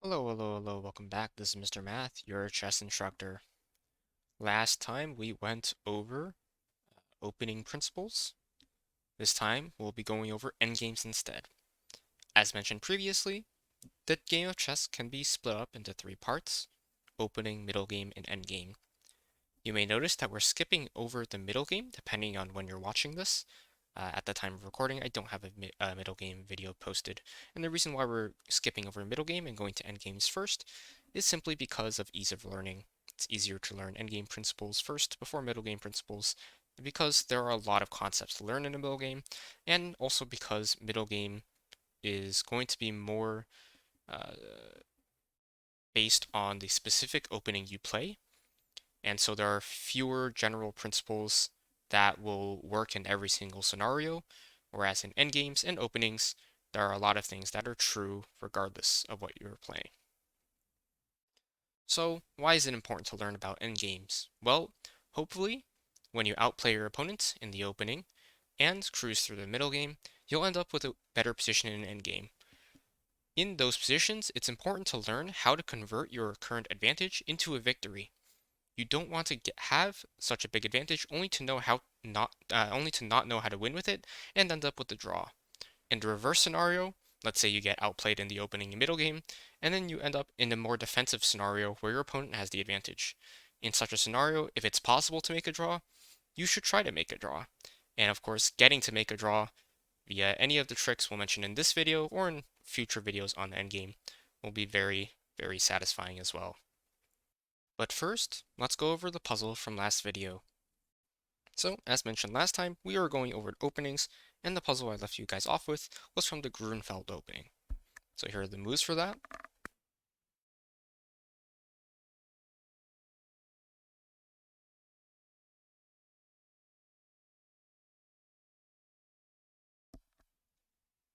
Hello, welcome back. This is Mistermath, your chess instructor. Last time we went over opening principles. This time we'll be going over endgames instead. As mentioned previously, the game of chess can be split up into three parts: opening, middle game, and endgame. You may notice that we're skipping over the middle game depending on when you're watching this. At the time of recording, I don't have a middle game video posted, and the reason why we're skipping over middle game and going to endgames first is simply because of ease of learning. It's easier to learn endgame principles first before middle game principles, because there are a lot of concepts to learn in a middle game, and also because middle game is going to be more uh, based on the specific opening you play, and so there are fewer general principles that will work in every single scenario, whereas in endgames and openings, there are a lot of things that are true regardless of what you're playing. So, why is it important to learn about endgames? Well, hopefully, when you outplay your opponent in the opening and cruise through the middle game, you'll end up with a better position in endgame. In those positions, it's important to learn how to convert your current advantage into a victory. You don't want to have such a big advantage only to not know how to win with it and end up with a draw. In the reverse scenario, let's say you get outplayed in the opening and middle game, and then you end up in a more defensive scenario where your opponent has the advantage. In such a scenario, if it's possible to make a draw, you should try to make a draw. And of course, getting to make a draw via any of the tricks we'll mention in this video or in future videos on the endgame will be very satisfying as well. But first, let's go over the puzzle from last video. So, as mentioned last time, we were going over openings, and the puzzle I left you guys off with was from the Grunfeld opening. So here are the moves for that.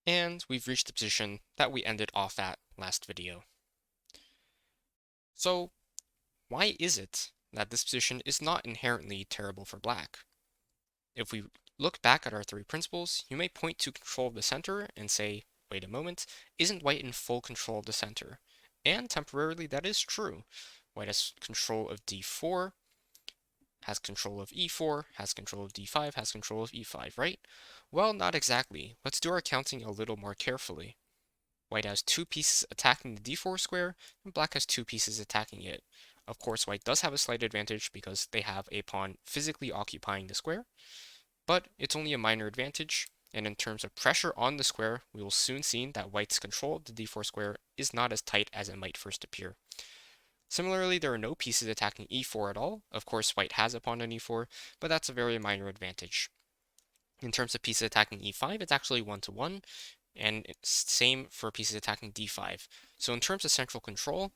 And we've reached the position that we ended off at last video. So, why is it that this position is not inherently terrible for black? If we look back at our three principles, you may point to control of the center and say, wait a moment, isn't white in full control of the center? And temporarily that is true. White has control of d4, has control of e4, has control of d5, has control of e5, right? Well, not exactly. Let's do our counting a little more carefully. White has two pieces attacking the d4 square, and black has two pieces attacking it. Of course, white does have a slight advantage because they have a pawn physically occupying the square, but it's only a minor advantage, and in terms of pressure on the square, we will soon see that white's control of the d4 square is not as tight as it might first appear. Similarly, there are no pieces attacking e4 at all. Of course, white has a pawn on e4, but that's a very minor advantage. In terms of pieces attacking e5, it's actually 1-to-1, and same for pieces attacking d5. So in terms of central control,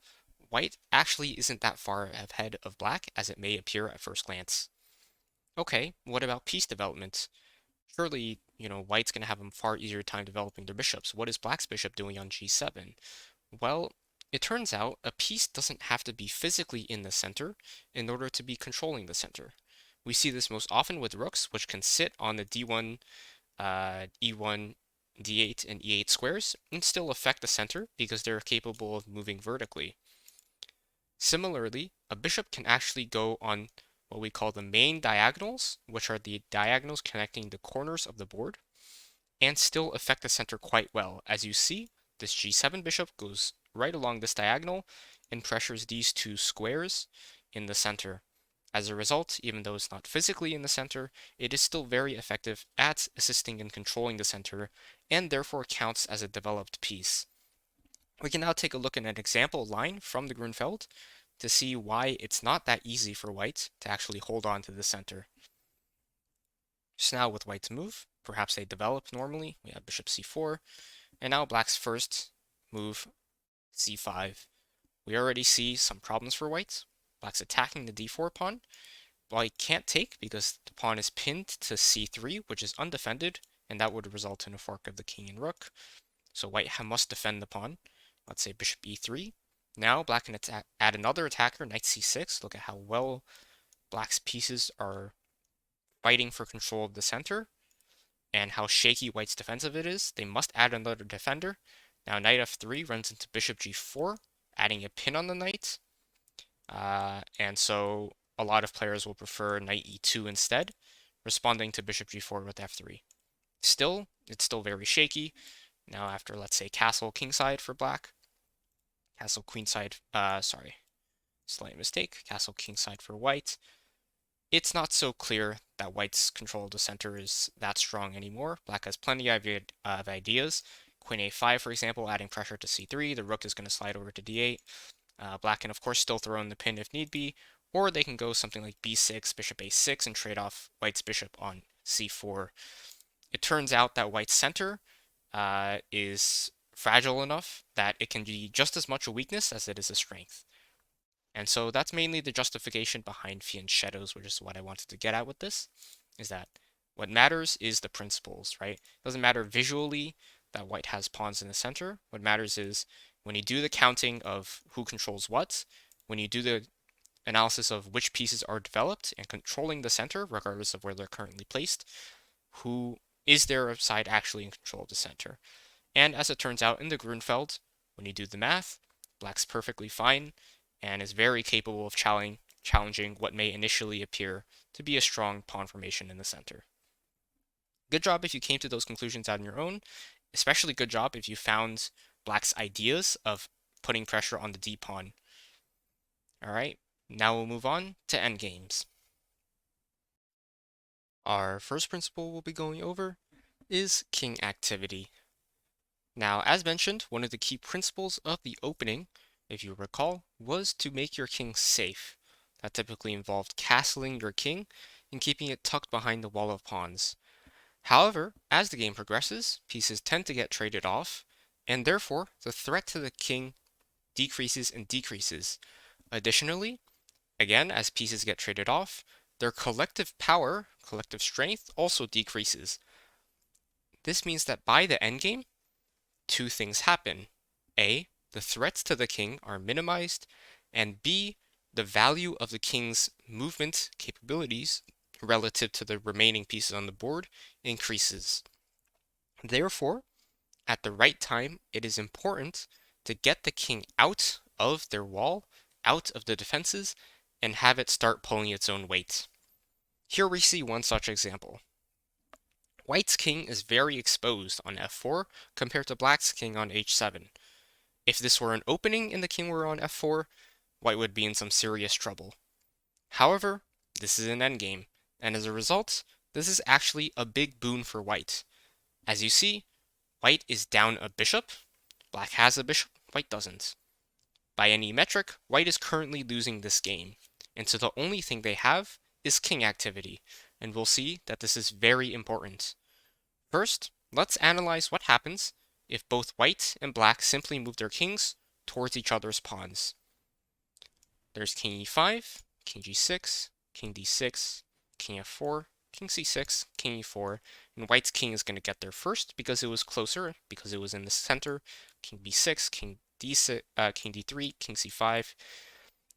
white actually isn't that far ahead of black as it may appear at first glance. Okay, what about piece development? Surely, white's going to have a far easier time developing their bishops. What is black's bishop doing on g7? Well, it turns out a piece doesn't have to be physically in the center in order to be controlling the center. We see this most often with rooks, which can sit on the d1, e1, d8, and e8 squares and still affect the center because they're capable of moving vertically. Similarly, a bishop can actually go on what we call the main diagonals, which are the diagonals connecting the corners of the board, and still affect the center quite well. As you see, this g7 bishop goes right along this diagonal and pressures these two squares in the center. As a result, even though it's not physically in the center, it is still very effective at assisting in controlling the center, and therefore counts as a developed piece. We can now take a look at an example line from the Grunfeld to see why it's not that easy for white to actually hold on to the center. So now with white's move, perhaps they develop normally. We have bishop c4, and now black's first move, c5. We already see some problems for white. Black's attacking the d4 pawn. White can't take because the pawn is pinned to c3, which is undefended, and that would result in a fork of the king and rook. So white must defend the pawn. Let's say bishop e3. Now black can add another attacker, knight c6. Look at how well black's pieces are fighting for control of the center and how shaky white's defensive it is. They must add another defender. Now knight f3 runs into bishop g4, adding a pin on the knight, and so a lot of players will prefer knight e2 instead, responding to bishop g4 with f3. Still, it's still very shaky. Now after, let's say, castle kingside for black, castle queenside, sorry, slight mistake, castle kingside for white, it's not so clear that white's control of the center is that strong anymore. Black has plenty of ideas. Queen a5, for example, adding pressure to c3. The rook is going to slide over to d8. Black can, of course, still throw in the pin if need be, or they can go something like b6, bishop a6, and trade off white's bishop on c4. It turns out that white's center is fragile enough that it can be just as much a weakness as it is a strength. And so that's mainly the justification behind Fiend's Shadows, which is what I wanted to get at with this, is that what matters is the principles, right? It doesn't matter visually that white has pawns in the center. What matters is when you do the counting of who controls what, when you do the analysis of which pieces are developed and controlling the center, regardless of where they're currently placed, who is their side actually in control of the center. And as it turns out in the Grunfeld, when you do the math, black's perfectly fine and is very capable of challenging what may initially appear to be a strong pawn formation in the center. Good job if you came to those conclusions on your own, especially good job if you found black's ideas of putting pressure on the d pawn. Alright, now we'll move on to endgames. Our first principle we'll be going over is king activity. Now, as mentioned, one of the key principles of the opening, if you recall, was to make your king safe. That typically involved castling your king and keeping it tucked behind the wall of pawns. However, as the game progresses, pieces tend to get traded off, and therefore the threat to the king decreases and decreases. Additionally, again, as pieces get traded off, their collective power, collective strength also decreases. This means that by the endgame, two things happen. A, the threats to the king are minimized, and B, the value of the king's movement capabilities relative to the remaining pieces on the board increases. Therefore, at the right time, it is important to get the king out of their wall, out of the defenses, and have it start pulling its own weight. Here we see one such example. White's king is very exposed on f4 compared to black's king on h7. If this were an opening and the king were on f4, white would be in some serious trouble. However, this is an endgame, and as a result, this is actually a big boon for white. As you see, white is down a bishop, black has a bishop, white doesn't. By any metric, white is currently losing this game, and so the only thing they have is king activity, and we'll see that this is very important. First, let's analyze what happens if both white and black simply move their kings towards each other's pawns. There's king e5, king g6, king d6, king f4, king c6, king e4, and white's king is going to get there first because it was closer, because it was in the center. King b6, king d6, king d3, king c5,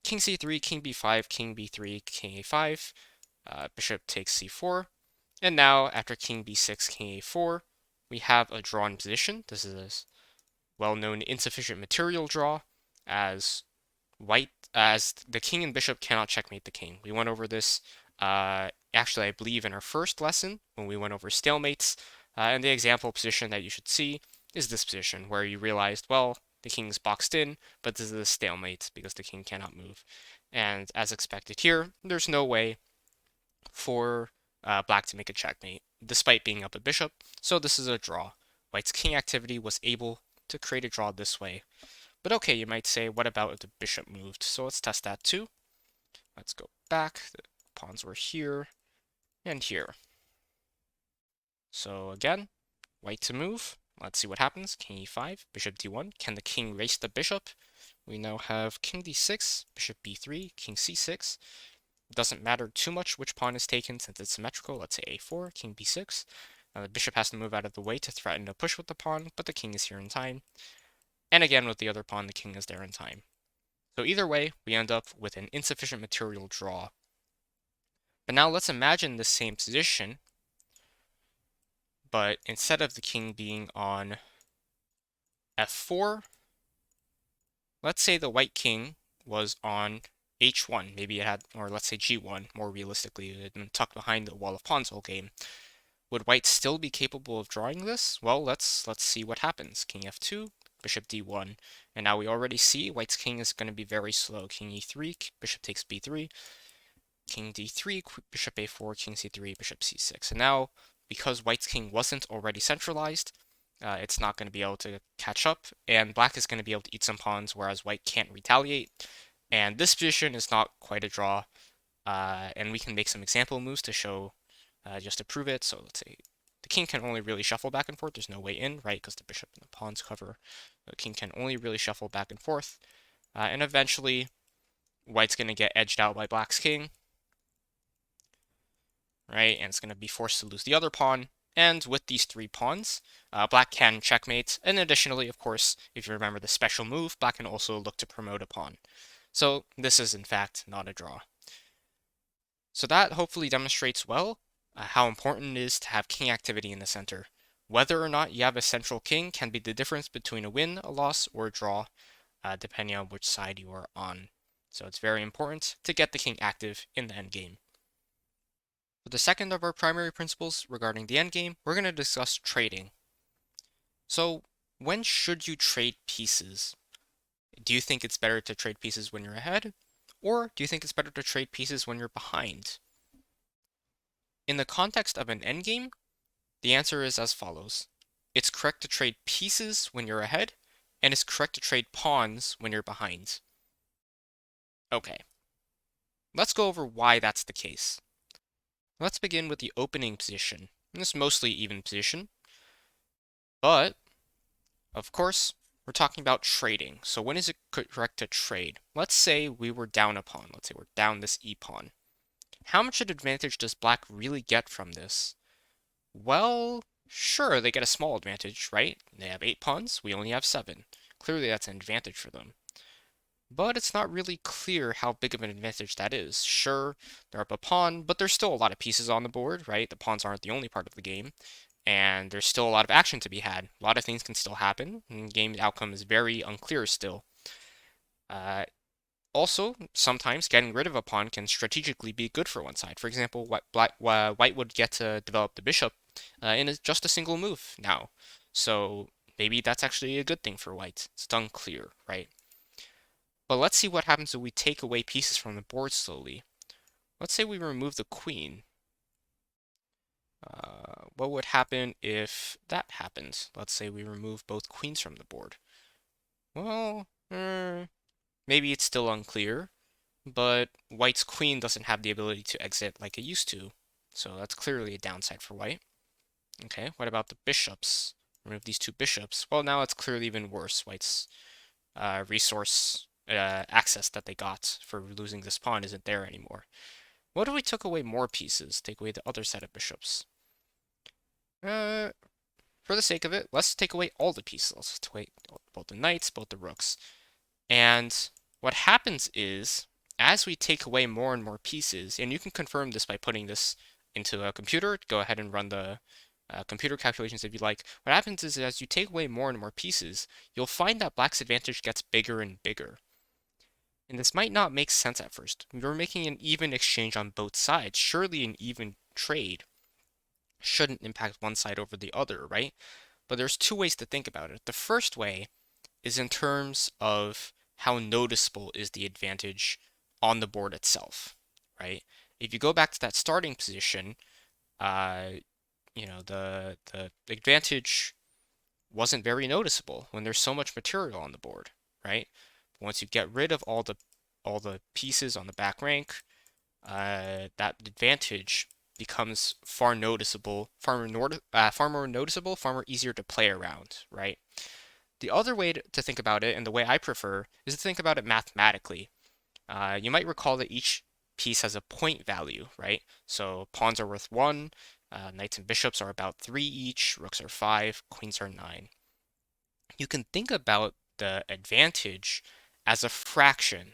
king c3, king b5, king b3, king a5, bishop takes c4, and now after king b6, king a4, we have a drawn position. This is a well-known insufficient material draw, as the king and bishop cannot checkmate the king. We went over this actually, I believe, in our first lesson when we went over stalemates, and the example position that you should see is this position where you realized, well, the king's boxed in, but this is a stalemate because the king cannot move. And as expected here, there's no way for black to make a checkmate, despite being up a bishop, so this is a draw. White's king activity was able to create a draw this way. But okay, you might say, what about if the bishop moved? So let's test that too. Let's go back. The pawns were here and here. So again, white to move. Let's see what happens. King e5, bishop d1. Can the king race the bishop? We now have king d6, bishop b3, king c6. Doesn't matter too much which pawn is taken since it's symmetrical. Let's say a4, king b6. Now the bishop has to move out of the way to threaten a push with the pawn, but the king is here in time. And again, with the other pawn, the king is there in time. So either way, we end up with an insufficient material draw. But now let's imagine the same position, but instead of the king being on f4, let's say the white king was on h1, maybe it had, or let's say g1, more realistically, it had been tucked behind the wall of pawns whole game. Would white still be capable of drawing this? Well, let's see what happens. King f2, bishop d1, and now we already see white's king is going to be very slow. King e3, bishop takes b3, king d3, bishop a4, king c3, bishop c6. And now, because white's king wasn't already centralized, it's not going to be able to catch up, and black is going to be able to eat some pawns, whereas white can't retaliate. And this position is not quite a draw, and we can make some example moves to show, just to prove it. So let's say the king can only really shuffle back and forth. There's no way in, right? Because the bishop and the pawns cover. The king can only really shuffle back and forth. And eventually, white's going to get edged out by black's king, right? And it's going to be forced to lose the other pawn. And with these three pawns, black can checkmate. And additionally, of course, if you remember the special move, black can also look to promote a pawn. So this is, in fact, not a draw. So that hopefully demonstrates well how important it is to have king activity in the center. Whether or not you have a central king can be the difference between a win, a loss, or a draw, depending on which side you are on. So it's very important to get the king active in the endgame. For the second of our primary principles regarding the endgame, we're going to discuss trading. So when should you trade pieces? Do you think it's better to trade pieces when you're ahead? Or do you think it's better to trade pieces when you're behind? In the context of an endgame, the answer is as follows. It's correct to trade pieces when you're ahead, and it's correct to trade pawns when you're behind. Okay, let's go over why that's the case. Let's begin with the opening position. This is mostly even position, but of course, we're talking about trading. So when is it correct to trade? Let's say we were down a pawn. Let's say we're down this e pawn. How much advantage does black really get from this? Well, sure, they get a small advantage, right? They have 8 pawns, we only have 7. Clearly that's an advantage for them. But it's not really clear how big of an advantage that is. Sure, they're up a pawn, but there's still a lot of pieces on the board, right? The pawns aren't the only part of the game, and there's still a lot of action to be had. A lot of things can still happen, and game outcome is very unclear still. Uh, Also, sometimes getting rid of a pawn can strategically be good for one side. For example, white would get to develop the bishop in just a single move now. So maybe that's actually a good thing for white. It's unclear, right? But let's see what happens if we take away pieces from the board slowly. Let's say we remove the queen. What would happen if that happens? Let's say we remove both queens from the board. Well, maybe it's still unclear, but white's queen doesn't have the ability to exit like it used to. So that's clearly a downside for white. Okay, what about the bishops? Remove these two bishops. Well, now it's clearly even worse. White's resource access that they got for losing this pawn isn't there anymore. What if we took away more pieces? Take away the other set of bishops. Uh, for the sake of it, let's take away all the pieces. Let's take away both the knights, both the rooks. And what happens is, as we take away more and more pieces, and you can confirm this by putting this into a computer, go ahead and run the computer calculations if you like. What happens is, as you take away more and more pieces, you'll find that black's advantage gets bigger and bigger. And this might not make sense at first. You're making an even exchange on both sides. Surely an even trade shouldn't impact one side over the other, right? But there's two ways to think about it. The first way is in terms of how noticeable is the advantage on the board itself, right? If you go back to that starting position, uh, the advantage wasn't very noticeable when there's so much material on the board, right? But once you get rid of all the pieces on the back rank, that advantage becomes far noticeable, far more noticeable, far more easier to play around, right? The other way to think about it, and the way I prefer, is to think about it mathematically. You might recall that each piece has a point value, right? So pawns are worth 1, knights and bishops are about 3 each, rooks are 5, queens are 9. You can think about the advantage as a fraction.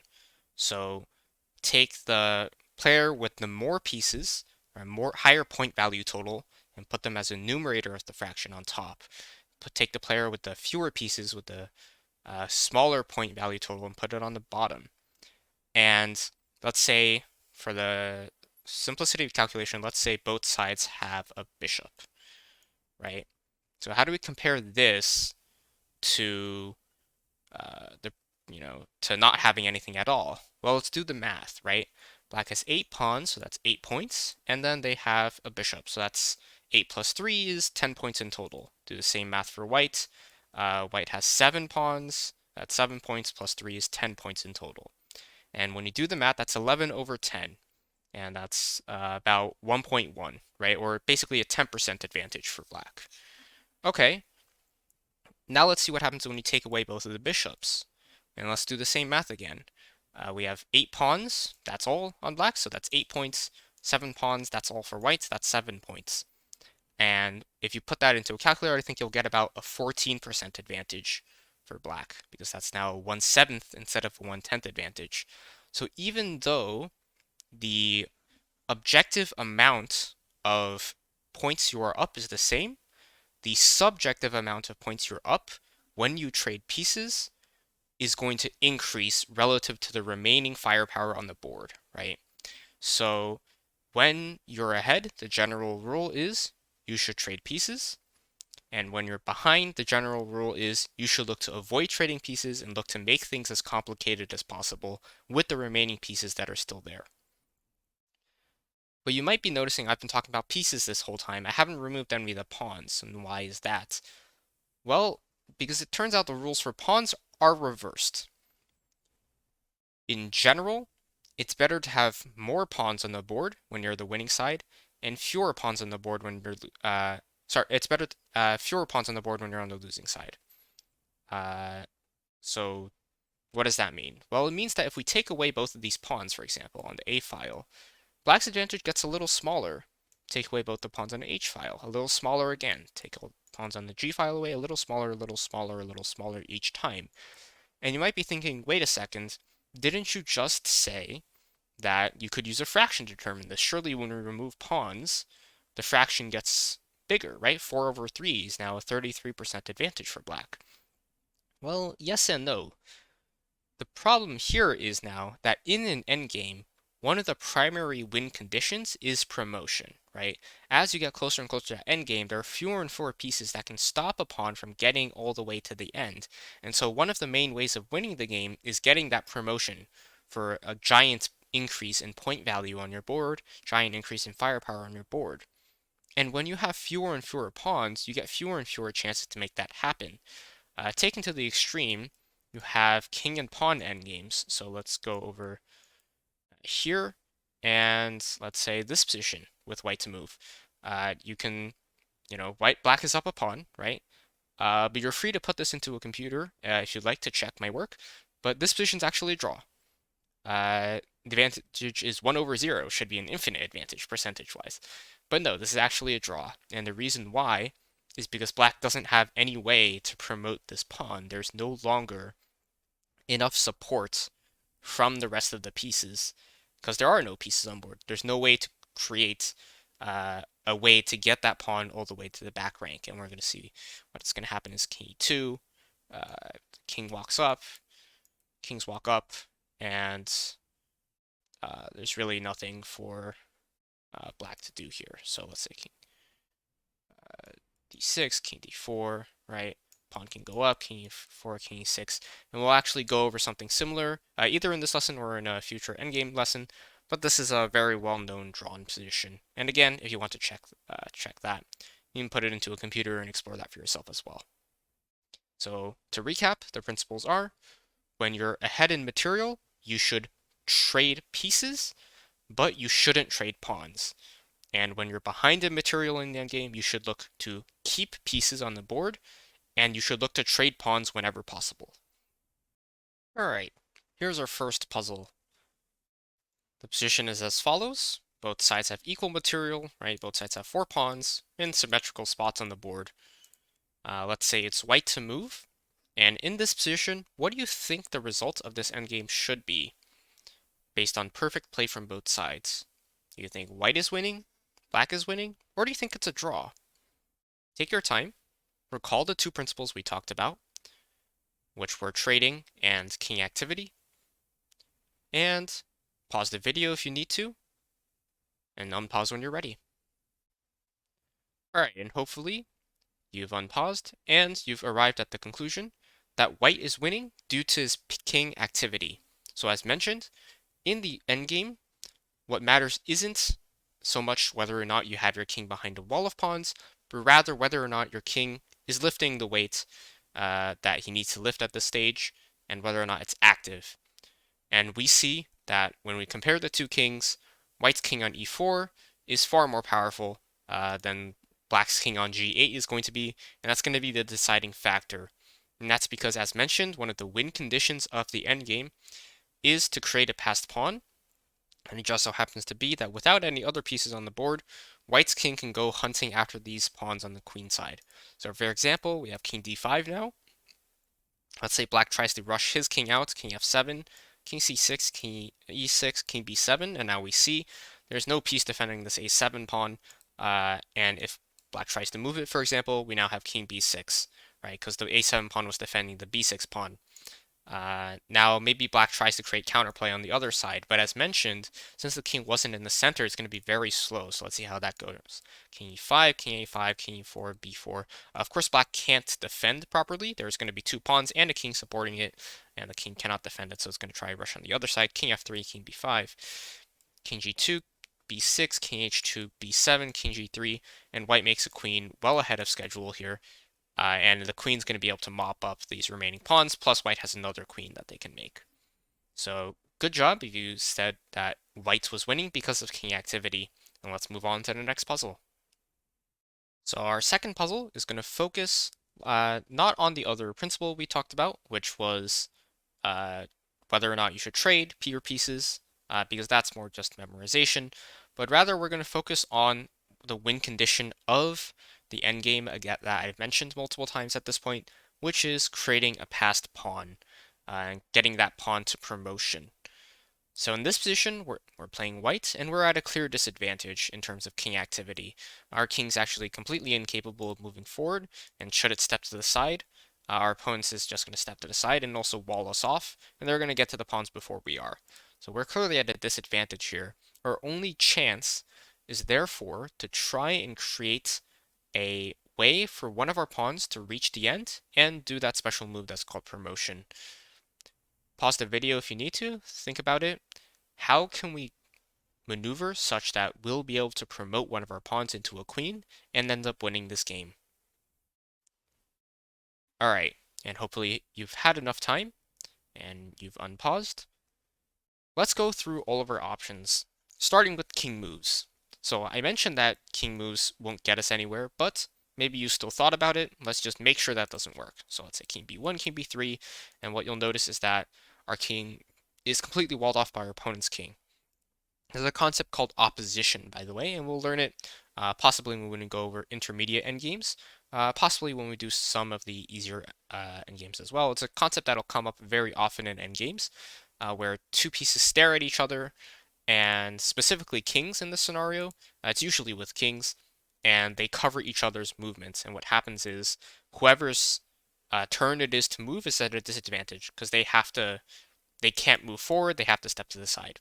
So take the player with the more pieces, or more higher point value total, and put them as a numerator of the fraction on top. Take the player with the fewer pieces with the a smaller point value total and put it on the bottom. And let's say, for the simplicity of calculation, let's say both sides have a bishop, right? So how do we compare this to the to not having anything at all? Well, let's do the math, right? Black has 8 pawns, so that's 8 points, and then they have a bishop, so that's 8 plus 3 is 10 points in total. Do the same math for white. White has 7 pawns, that's 7 points plus 3 is 10 points in total. And when you do the math, that's 11 over 10, and that's about 1.1, right? Or basically a 10% advantage for black. Okay, now let's see what happens when you take away both of the bishops. And let's do the same math again. We have 8 pawns, that's all on black, so that's 8 points. 7 pawns, that's all for white, that's 7 points. And if you put that into a calculator, I think you'll get about a 14% advantage for black, because that's now a 1/7 instead of a 1/10 advantage. So even though the objective amount of points you are up is the same, the subjective amount of points you're up when you trade pieces is going to increase relative to the remaining firepower on the board, right? So when you're ahead, the general rule is you should trade pieces. And when you're behind, the general rule is you should look to avoid trading pieces and look to make things as complicated as possible with the remaining pieces that are still there. But you might be noticing I've been talking about pieces this whole time. I haven't removed any of the pawns, and why is that? Well, because it turns out the rules for pawns are reversed. In general, it's better to have more pawns on the board when you're the winning side, and fewer pawns on the board when you're it's better fewer pawns on the board when you're on the losing side. So what does that mean? Well, it means that if we take away both of these pawns, for example, on the A file, Black's advantage gets a little smaller. Take away both the pawns on the H file, a little smaller again. Take all the pawns on the G file away, a little smaller, a little smaller, a little smaller each time. And you might be thinking, wait a second, didn't you just say that you could use a fraction to determine this? Surely when we remove pawns, the fraction gets bigger, right? 4 over 3 is now a 33% advantage for black. Well, yes and no. The problem here is now that in an endgame, one of the primary win conditions is promotion, right? As you get closer and closer to endgame, there are fewer and fewer pieces that can stop a pawn from getting all the way to the end. And so one of the main ways of winning the game is getting that promotion for a giant increase in point value on your board, giant increase in firepower on your board. And when you have fewer and fewer pawns, you get fewer and fewer chances to make that happen. Taken to the extreme, you have king and pawn endgames. So let's go over here and let's say this position with white to move. You can, black is up a pawn, right? But you're free to put this into a computer if you'd like to check my work. But this position's actually a draw. The advantage is 1 over 0, should be an infinite advantage percentage-wise. But no, this is actually a draw. And the reason why is because black doesn't have any way to promote this pawn. There's no longer enough support from the rest of the pieces because there are no pieces on board. There's no way to create a way to get that pawn all the way to the back rank. And we're going to see what's going to happen is king e2, king walks up, kings walk up, and there's really nothing for black to do here. So let's say king d6, king d4, right? Pawn can go up, king e4, king e6, and we'll actually go over something similar, either in this lesson or in a future endgame lesson. But this is a very well-known drawn position. And again, if you want to check that, you can put it into a computer and explore that for yourself as well. So to recap, the principles are: when you're ahead in material, you should trade pieces, but you shouldn't trade pawns. And when you're behind in material in the endgame, you should look to keep pieces on the board, and you should look to trade pawns whenever possible. Alright, here's our first puzzle. The position is as follows. Both sides have equal material, right? Both sides have 4 pawns in symmetrical spots on the board. Let's say it's white to move. And in this position, what do you think the result of this endgame should be based on perfect play from both sides? Do you think white is winning, black is winning, or do you think it's a draw? Take your time, recall the two principles we talked about, which we're trading, and king activity. And pause the video if you need to, and unpause when you're ready. Alright, and hopefully you've unpaused, and you've arrived at the conclusion that white is winning due to his king activity. So as mentioned, in the endgame, what matters isn't so much whether or not you have your king behind a wall of pawns, but rather whether or not your king is lifting the weight that he needs to lift at this stage, and whether or not it's active. And we see that when we compare the two kings, white's king on e4 is far more powerful than black's king on g8 is going to be, and that's going to be the deciding factor. And that's because, as mentioned, one of the win conditions of the endgame is to create a passed pawn, and it just so happens to be that without any other pieces on the board, white's king can go hunting after these pawns on the queen side. So for example, we have king d5 now. Let's say black tries to rush his king out, king f7, king c6, king e6, king b7, and now we see there's no piece defending this a7 pawn, and if black tries to move it, for example, we now have king b6, right, because the a7 pawn was defending the b6 pawn. Now, maybe black tries to create counterplay on the other side, but as mentioned, since the king wasn't in the center, it's going to be very slow, so let's see how that goes. King e5, king a5, king e4, b4. Of course, black can't defend properly. There's going to be two pawns and a king supporting it, and the king cannot defend it, so it's going to try to rush on the other side. King f3, king b5, king g2, b6, king h2, b7, king g3, and white makes a queen well ahead of schedule here. And the queen's going to be able to mop up these remaining pawns, plus white has another queen that they can make. So good job if you said that white was winning because of king activity. And let's move on to the next puzzle. So our second puzzle is going to focus not on the other principle we talked about, which was whether or not you should trade your pieces, because that's more just memorization, but rather we're going to focus on the win condition of the endgame again that I've mentioned multiple times at this point, which is creating a passed pawn and getting that pawn to promotion. So in this position, we're playing white, and we're at a clear disadvantage in terms of king activity. Our king's actually completely incapable of moving forward, and should it step to the side, our opponent is just going to step to the side and also wall us off, and they're going to get to the pawns before we are. So we're clearly at a disadvantage here. Our only chance is therefore to try and create a way for one of our pawns to reach the end and do that special move that's called promotion. Pause the video if you need to, think about it. How can we maneuver such that we'll be able to promote one of our pawns into a queen and end up winning this game? Alright, and hopefully you've had enough time and you've unpaused. Let's go through all of our options, starting with king moves. So I mentioned that king moves won't get us anywhere, but maybe you still thought about it. Let's just make sure that doesn't work. So let's say king b1, king b3, and what you'll notice is that our king is completely walled off by our opponent's king. There's a concept called opposition, by the way, and we'll learn it possibly when we go over intermediate endgames, possibly when we do some of the easier endgames as well. It's a concept that'll come up very often in endgames, where two pieces stare at each other, and specifically kings in this scenario. It's usually with kings, and they cover each other's movements. And what happens is whoever's turn it is to move is at a disadvantage because they can't move forward. They have to step to the side.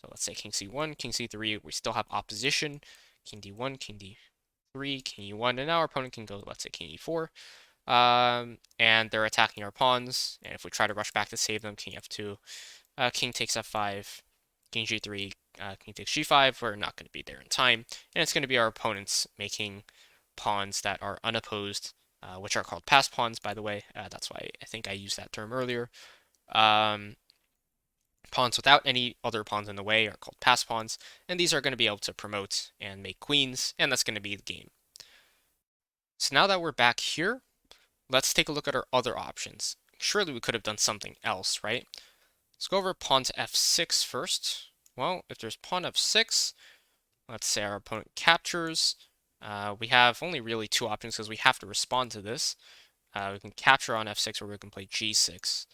So let's say king c1, king c3, we still have opposition. King d1, king d3, king e1, and now our opponent can go, let's say, king e4. And they're attacking our pawns, and if we try to rush back to save them, king f2, king takes f5, king g3, king takes g5, we're not going to be there in time, and it's going to be our opponents making pawns that are unopposed, which are called passed pawns, by the way. That's why I think I used that term earlier. Pawns without any other pawns in the way are called pass pawns, and these are going to be able to promote and make queens, and that's going to be the game. So now that we're back here, let's take a look at our other options. Surely we could have done something else, right? Let's go over pawn to f6 first. Well, if there's pawn f6, let's say our opponent captures. We have only really two options because we have to respond to this. We can capture on f6 or we can play g6.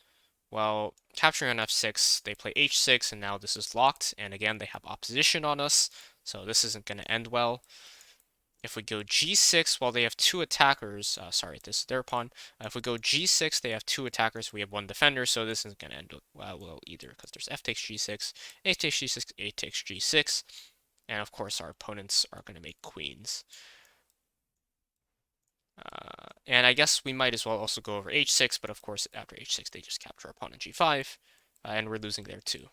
Well, capturing on f6, they play h6, and now this is locked, and again, they have opposition on us, so this isn't going to end well. If we go g6 while they have two attackers, sorry, this is their pawn. If we go g6, they have two attackers, we have one defender, so this isn't going to end well either, because there's f takes g6, h takes g6, a takes g6, and of course our opponents are going to make queens. And I guess we might as well also go over h6, but of course after h6 they just capture our pawn on g5, and we're losing there too.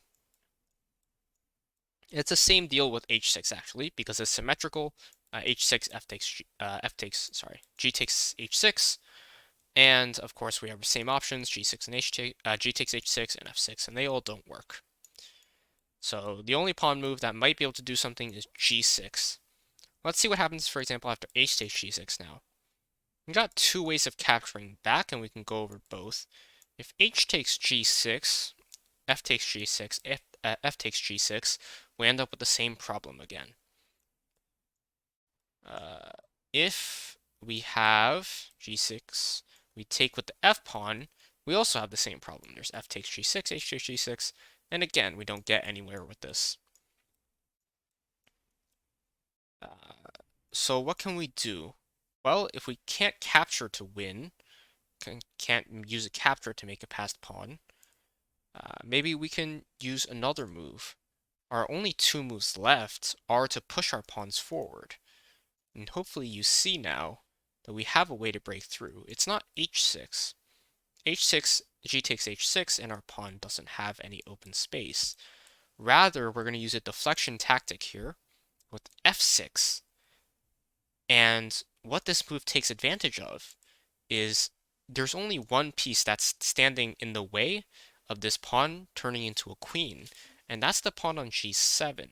It's the same deal with h6 actually, because it's symmetrical. H6, G takes h6, and of course we have the same options, G6 and G takes h6 and f6, and they all don't work. So the only pawn move that might be able to do something is g6. Let's see what happens, for example, after h takes g6 now. We've got two ways of capturing back, and we can go over both. If h takes g6, f takes g6, f takes g6, we end up with the same problem again. If we have g6, we take with the f pawn, we also have the same problem. There's f takes g6, h takes g6, and again, we don't get anywhere with this. So what can we do? Well, if we can't capture to win, can't use a capture to make a passed pawn, maybe we can use another move. Our only two moves left are to push our pawns forward. And hopefully you see now that we have a way to break through. It's not h6. h6, g takes h6, and our pawn doesn't have any open space. Rather, we're going to use a deflection tactic here with f6. And what this move takes advantage of is there's only one piece that's standing in the way of this pawn turning into a queen, and that's the pawn on g7.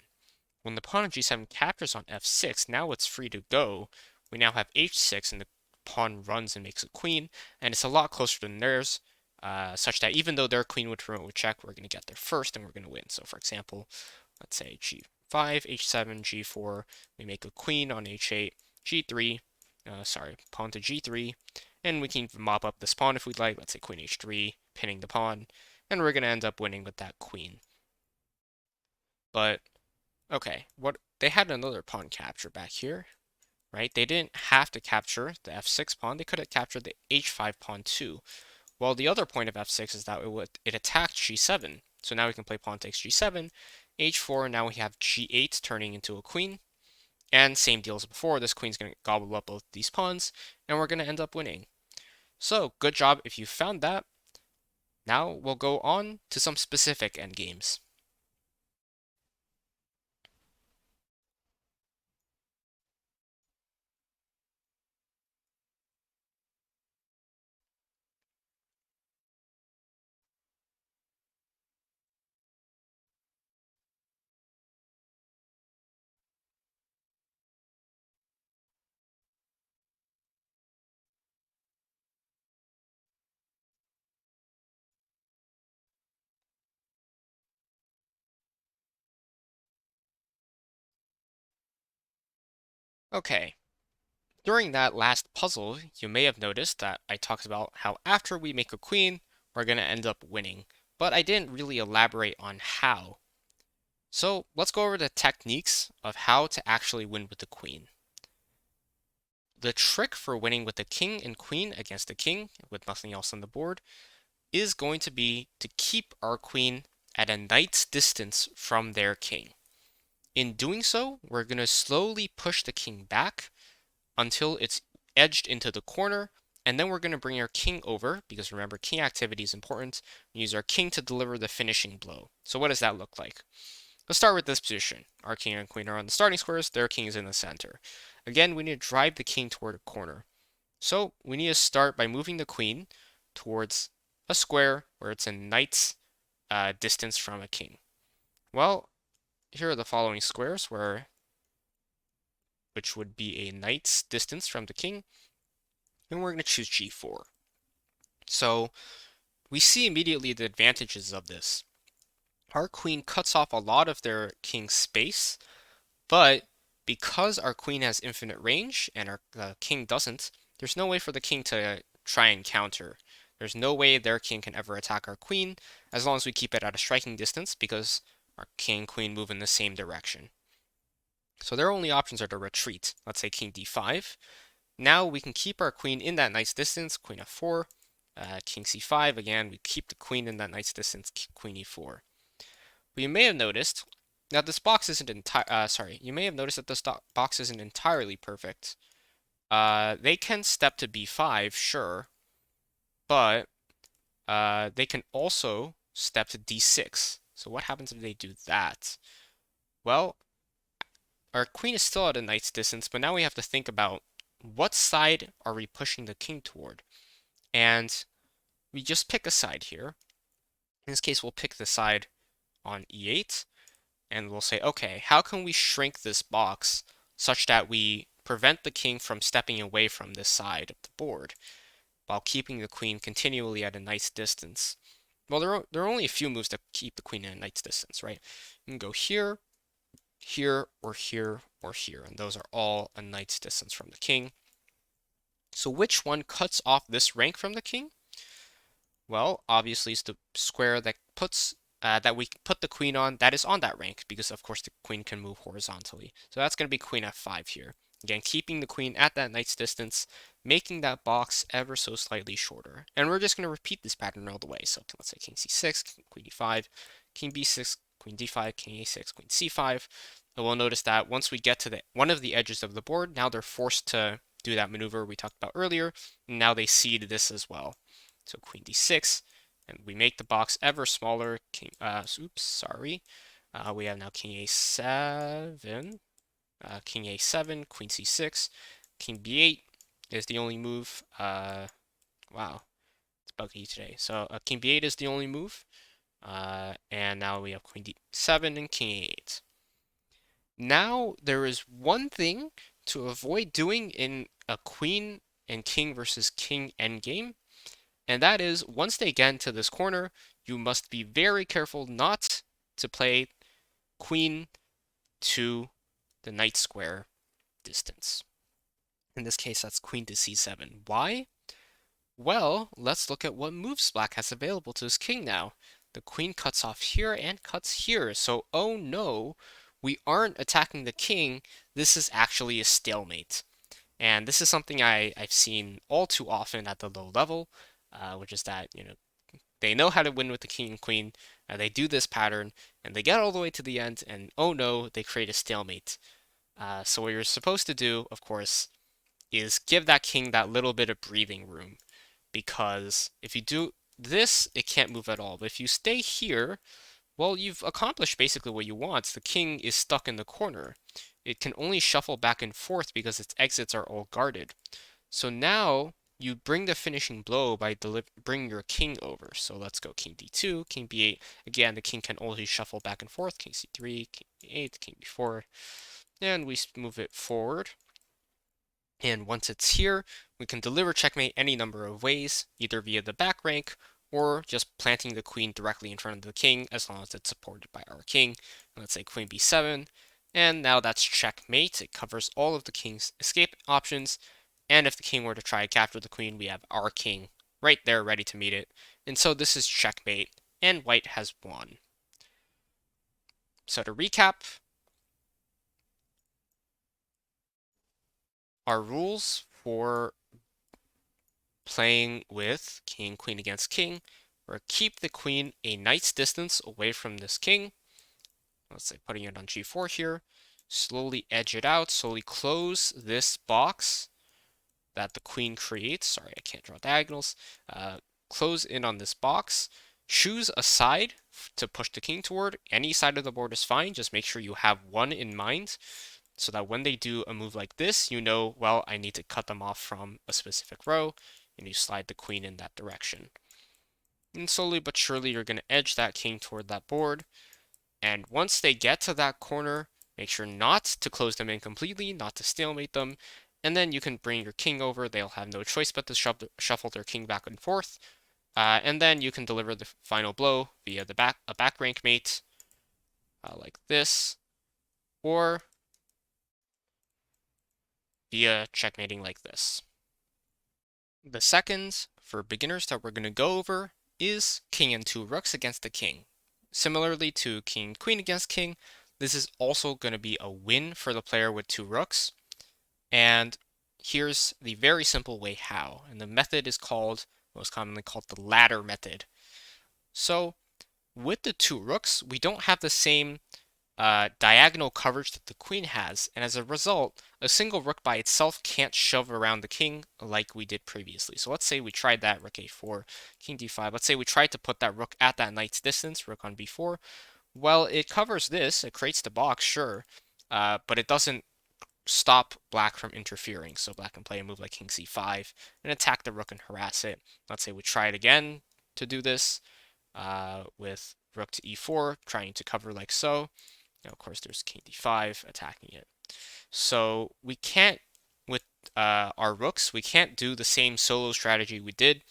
When the pawn on g7 captures on f6, now it's free to go. We now have h6, and the pawn runs and makes a queen, and it's a lot closer than theirs, such that even though their queen would promote with check, we're going to get there first, and we're going to win. So for example, let's say g5, h7, g4, we make a queen on h8, g3, pawn to g3, and we can mop up this pawn if we'd like, let's say queen h3, pinning the pawn, and we're going to end up winning with that queen. But okay, they had another pawn capture back here, right? They didn't have to capture the f6 pawn. They could have captured the h5 pawn too. Well, the other point of f6 is that it attacked g7. So now we can play pawn takes g7, h4, now we have g8 turning into a queen. And same deal as before, this queen's going to gobble up both these pawns, and we're going to end up winning. So, good job if you found that. Now we'll go on to some specific endgames. Okay, during that last puzzle, you may have noticed that I talked about how after we make a queen, we're going to end up winning, but I didn't really elaborate on how. So let's go over the techniques of how to actually win with the queen. The trick for winning with the king and queen against the king, with nothing else on the board, is going to be to keep our queen at a knight's distance from their king. In doing so, we're going to slowly push the king back until it's edged into the corner, and then we're going to bring our king over, because remember, king activity is important. We use our king to deliver the finishing blow. So what does that look like? Let's start with this position. Our king and queen are on the starting squares, their king is in the center. Again, we need to drive the king toward a corner. So we need to start by moving the queen towards a square where it's a knight's distance from a king. Well, here are the following squares which would be a knight's distance from the king, and we're going to choose g4. So we see immediately the advantages of this. Our queen cuts off a lot of their king's space, but because our queen has infinite range and our king doesn't, there's no way for the king to try and counter. There's no way their king can ever attack our queen as long as we keep it at a striking distance, because our king and queen move in the same direction. So their only options are to retreat. Let's say king d5. Now we can keep our queen in that nice distance, queen f4. King c5, again, we keep the queen in that nice distance, queen e4. But you may have noticed that this box isn't you may have noticed that this box isn't entirely perfect. They can step to b5, sure, but they can also step to d6. So what happens if they do that? Well, our queen is still at a nice distance, but now we have to think about what side are we pushing the king toward? And we just pick a side here. In this case, we'll pick the side on e8, and we'll say, okay, how can we shrink this box such that we prevent the king from stepping away from this side of the board while keeping the queen continually at a nice distance? Well, there are only a few moves to keep the queen at a nice distance, right? You can go here, here, or here, or here, and those are all a nice distance from the king. So which one cuts off this rank from the king? Well, obviously it's the square that we put the queen on that is on that rank, because of course the queen can move horizontally. So that's going to be queen f5 here. Again, keeping the queen at that nice distance, making that box ever so slightly shorter. And we're just going to repeat this pattern all the way. So let's say king c6, queen e5, king b6, queen d5, king a6, queen c5. And we'll notice that once we get to one of the edges of the board, now they're forced to do that maneuver we talked about earlier. And now they cede this as well. So queen d6, and we make the box ever smaller. Oops, sorry. We have now king a7, king a7, queen c6, king b8 is the only move. Wow, it's buggy today. So king b8 is the only move, and now we have queen d7 and king a8. Now there is one thing to avoid doing in a queen and king versus king endgame, and that is, once they get into this corner, you must be very careful not to play queen to the knight square distance. In this case, that's queen to c7. Why? Well, let's look at what moves black has available to his king now. The queen cuts off here and cuts here, so oh no, we aren't attacking the king. This is actually a stalemate. And this is something I've seen all too often at the low level, which is that, they know how to win with the king and queen. They do this pattern, and they get all the way to the end, and oh no, they create a stalemate. So what you're supposed to do, of course, is give that king that little bit of breathing room. Because if you do this, it can't move at all. But if you stay here, well, you've accomplished basically what you want. The king is stuck in the corner. It can only shuffle back and forth because its exits are all guarded. So now you bring the finishing blow by bringing your king over. So let's go king d2, king b8. Again, the king can only shuffle back and forth. King c3, king b8, king b4. And we move it forward. And once it's here, we can deliver checkmate any number of ways, either via the back rank or just planting the queen directly in front of the king, as long as it's supported by our king. Let's say queen b7. And now that's checkmate. It covers all of the king's escape options. And if the king were to try to capture the queen, we have our king right there ready to meet it. And so this is checkmate, and white has won. So to recap, our rules for playing with king, queen against king are keep the queen a knight's distance away from this king. Let's say putting it on g4 here. Slowly edge it out, slowly close this box that the queen creates. Sorry, I can't draw diagonals. Close in on this box. Choose a side to push the king toward. Any side of the board is fine. Just make sure you have one in mind so that when they do a move like this, you know, well, I need to cut them off from a specific row, and you slide the queen in that direction. And slowly but surely, you're going to edge that king toward that board. And once they get to that corner, make sure not to close them in completely, not to stalemate them. And then you can bring your king over. They'll have no choice but to shuffle their king back and forth. And then you can deliver the final blow via a back rank mate, like this, or via checkmating like this. The second, for beginners that we're going to go over, is king and two rooks against the king. Similarly to king queen against king, this is also going to be a win for the player with two rooks. And here's the very simple way how. And the method is called, most commonly called the ladder method. So with the two rooks, we don't have the same diagonal coverage that the queen has, and as a result, a single rook by itself can't shove around the king like we did previously. So let's say we tried that, rook a4, king d5. Let's say we tried to put that rook at that knight's distance, rook on b4. Well, it covers this, it creates the box, sure, but it doesn't stop black from interfering. So black can play a move like king c5 and attack the rook and harass it. Let's say we try it again to do this with rook to e4, trying to cover like so. Now, of course, there's king d5 attacking it. So we can't, with our rooks, we can't do the same solo strategy we did.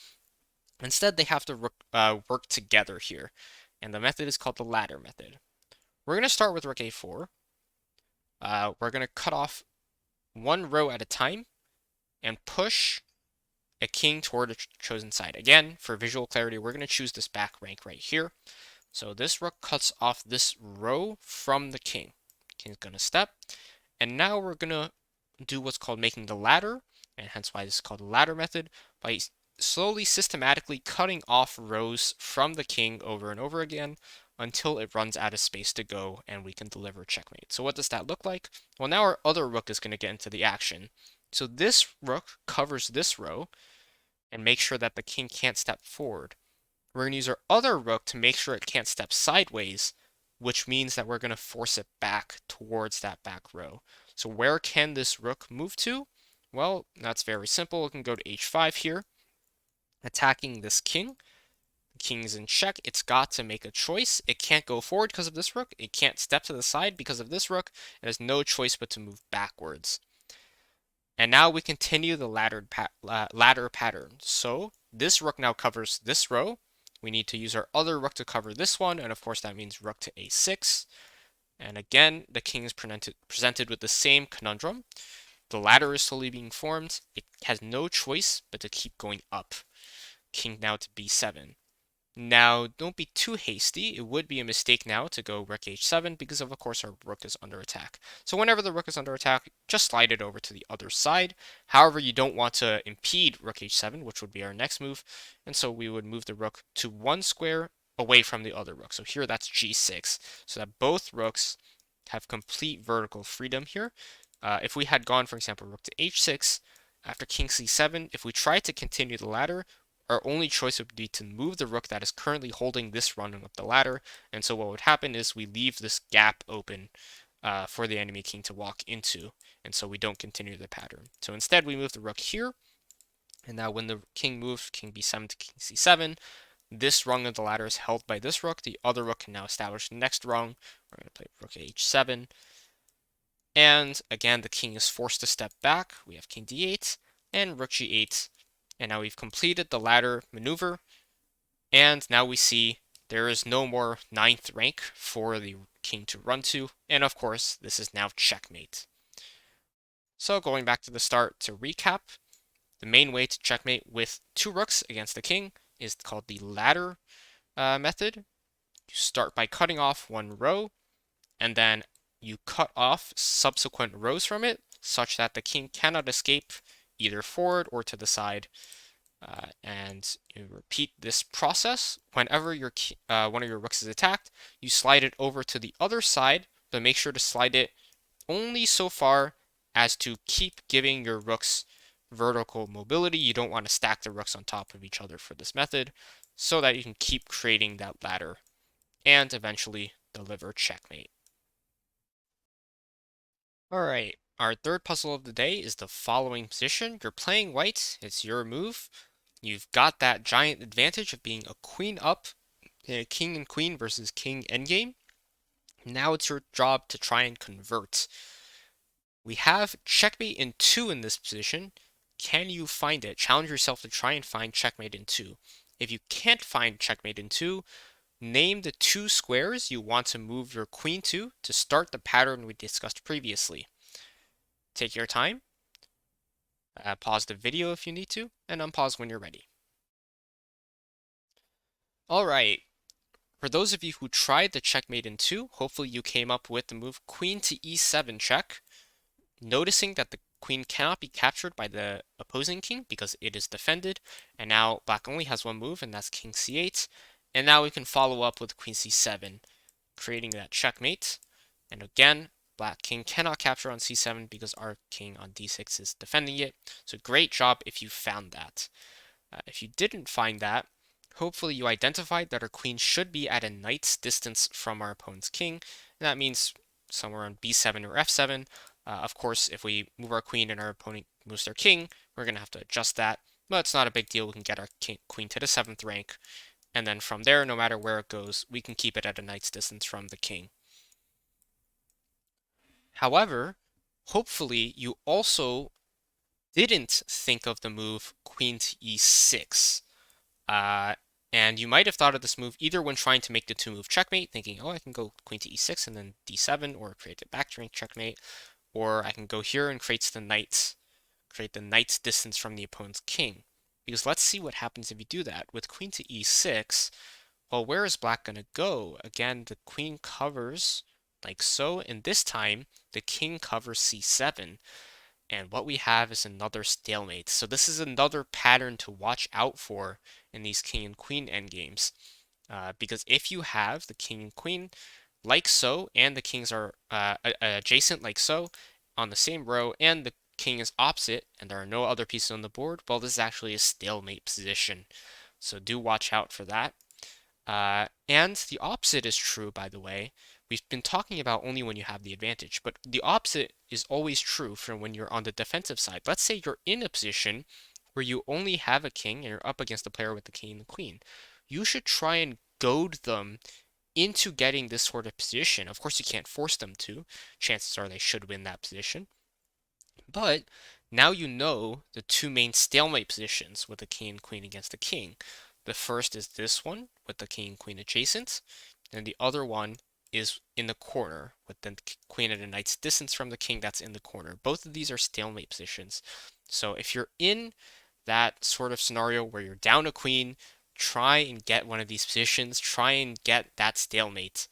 Instead, they have to work together here. And the method is called the ladder method. We're going to start with rook a4. We're going to cut off one row at a time and push a king toward a chosen side. Again, for visual clarity, we're going to choose this back rank right here. So this rook cuts off this row from the king. King's going to step. And now we're going to do what's called making the ladder, and hence why this is called the ladder method, by slowly, systematically cutting off rows from the king over and over again until it runs out of space to go and we can deliver checkmate. So what does that look like? Well, now our other rook is going to get into the action. So this rook covers this row and make sure that the king can't step forward. We're going to use our other rook to make sure it can't step sideways, which means that we're going to force it back towards that back row. So where can this rook move to? Well, that's very simple. It can go to h5 here, attacking this king. The king's in check. It's got to make a choice. It can't go forward because of this rook. It can't step to the side because of this rook. It has no choice but to move backwards. And now we continue the ladder pattern. So this rook now covers this row. We need to use our other rook to cover this one, and of course that means rook to a6. And again, the king is presented with the same conundrum. The ladder is slowly being formed. It has no choice but to keep going up. King now to b7. Now, don't be too hasty. It would be a mistake now to go rook h7 because of course our rook is under attack. So whenever the rook is under attack, just slide it over to the other side. However, you don't want to impede rook h7, which would be our next move. And so we would move the rook to one square away from the other rook. So here that's g6, so that both rooks have complete vertical freedom here. If we had gone, for example, rook to h6, after king c7, if we tried to continue the ladder, our only choice would be to move the rook that is currently holding this rung up the ladder. And so what would happen is we leave this gap open for the enemy king to walk into. And so we don't continue the pattern. So instead we move the rook here. And now when the king moves, king b7 to king c7, this rung of the ladder is held by this rook. The other rook can now establish the next rung. We're going to play rook h7. And again, the king is forced to step back. We have king d8 and rook g8. And now we've completed the ladder maneuver, and now we see there is no more 9th rank for the king to run to, and of course, this is now checkmate. So going back to the start to recap, the main way to checkmate with two rooks against the king is called the ladder method. You start by cutting off one row, and then you cut off subsequent rows from it, such that the king cannot escape either forward or to the side. And you repeat this process whenever one of your rooks is attacked. You slide it over to the other side, but make sure to slide it only so far as to keep giving your rooks vertical mobility. You don't want to stack the rooks on top of each other for this method, so that you can keep creating that ladder and eventually deliver checkmate. Alright, our third puzzle of the day is the following position. You're playing white, it's your move. You've got that giant advantage of being a queen up, king and queen versus king endgame. Now it's your job to try and convert. We have checkmate in 2 in this position. Can you find it? Challenge yourself to try and find checkmate in 2. If you can't find checkmate in 2, name the 2 squares you want to move your queen to start the pattern we discussed previously. Take your time. Pause the video if you need to, and unpause when you're ready. Alright, For those of you who tried the checkmate in 2, hopefully you came up with the move queen to e7 check, noticing that the queen cannot be captured by the opposing king because it is defended, and now black only has one move, and that's king c8, and now we can follow up with queen c7, creating that checkmate, and again, black king cannot capture on c7 because our king on d6 is defending it, so great job if you found that. If you didn't find that, hopefully you identified that our queen should be at a knight's distance from our opponent's king, and that means somewhere on b7 or f7. Of course, if we move our queen and our opponent moves their king, we're going to have to adjust that, but it's not a big deal. We can get our queen to the 7th rank, and then from there, no matter where it goes, we can keep it at a knight's distance from the king. However, hopefully you also didn't think of the move queen to e6. Uh, and you might have thought of this move either when trying to make the two-move checkmate, thinking, oh, I can go queen to e6 and then d7, or create a back rank checkmate, or I can go here and create the knight's distance from the opponent's king. Because let's see what happens if you do that. With queen to e6, well, where is black going to go? Again, the queen covers like so, and this time the king covers c7. And what we have is another stalemate. So this is another pattern to watch out for in these king and queen endgames. Because if you have the king and queen like so, and the kings are adjacent like so, on the same row, and the king is opposite, and there are no other pieces on the board, well, this is actually a stalemate position. So do watch out for that. And the opposite is true, by the way. We've been talking about only when you have the advantage, but the opposite is always true for when you're on the defensive side. Let's say you're in a position where you only have a king and you're up against a player with the king and the queen. You should try and goad them into getting this sort of position. Of course, you can't force them to. Chances are they should win that position. But now you know the two main stalemate positions with the king and queen against the king. The first is this one with the king and queen adjacent, and the other one is in the corner with the queen at a knight's distance from the king that's in the corner. Both of these are stalemate positions. So if you're in that sort of scenario where you're down a queen, try and get one of these positions, try and get that stalemate.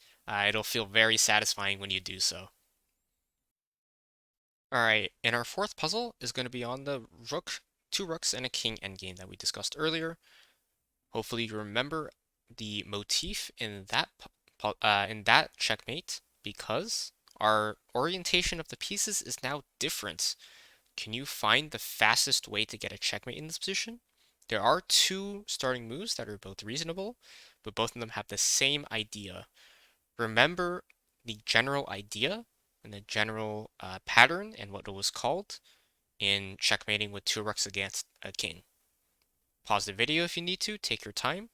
It'll feel very satisfying when you do so. Alright, and our fourth puzzle is going to be on the rook, two rooks, and a king endgame that we discussed earlier. Hopefully you remember the motif in that checkmate because our orientation of the pieces is now different. Can you find the fastest way to get a checkmate in this position? There are two starting moves that are both reasonable, but both of them have the same idea. Remember the general idea and the general pattern and what it was called in checkmating with two rooks against a king. Pause the video if you need to, take your time,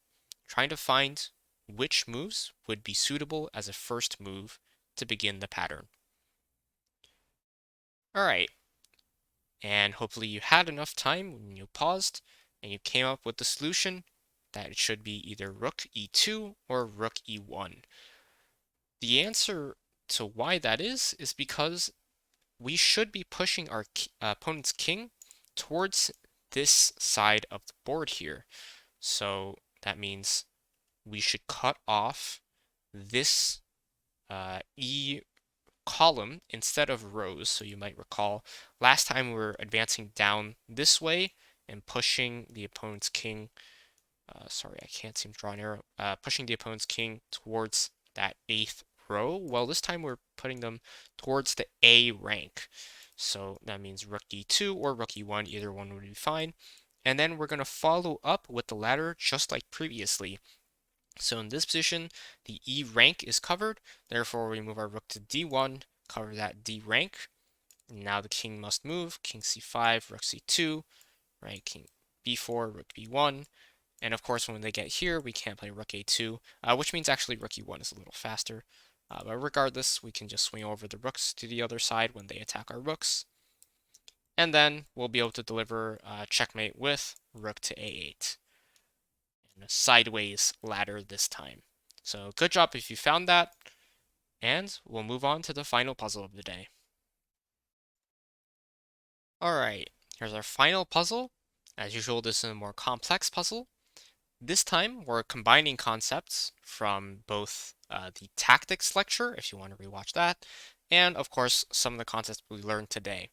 trying to find which moves would be suitable as a first move to begin the pattern. Alright, and hopefully you had enough time when you paused and you came up with the solution that it should be either rook e2 or rook e1. The answer to why that is because we should be pushing our opponent's king towards this side of the board here. So that means we should cut off this E column instead of rows. So you might recall last time we were advancing down this way and pushing the opponent's king. Sorry, I can't seem to draw an arrow. Pushing the opponent's king towards that 8th row. Well, this time we're putting them towards the A rank. So that means rook e2 or rook e1, either one would be fine. And then we're going to follow up with the ladder just like previously. So in this position, the E rank is covered. Therefore, we move our rook to d1, cover that D rank. Now the king must move. King c5, rook c2, right? King b4, rook b1. And of course, when they get here, we can't play rook a2, which means actually rook e1 is a little faster. But regardless, we can just swing over the rooks to the other side when they attack our rooks. And then we'll be able to deliver checkmate with rook to a8. And a sideways ladder this time. So good job if you found that. And we'll move on to the final puzzle of the day. Alright, here's our final puzzle. As usual, this is a more complex puzzle. This time, we're combining concepts from both the tactics lecture, if you want to rewatch that, and of course, some of the concepts we learned today.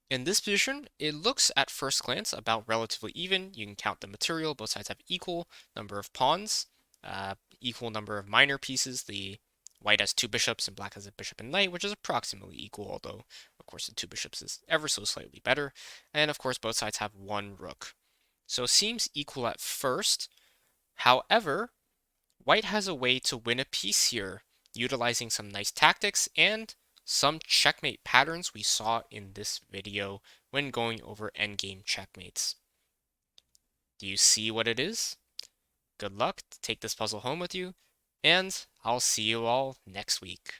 In this position, it looks at first glance about relatively even. You can count the material. Both sides have equal number of pawns, equal number of minor pieces. The white has two bishops and black has a bishop and knight, which is approximately equal, although, of course, the two bishops is ever so slightly better. And, of course, both sides have one rook. So it seems equal at first. However, white has a way to win a piece here, utilizing some nice tactics and some checkmate patterns we saw in this video when going over endgame checkmates. Do you see what it is? Good luck, take this puzzle home with you, and I'll see you all next week.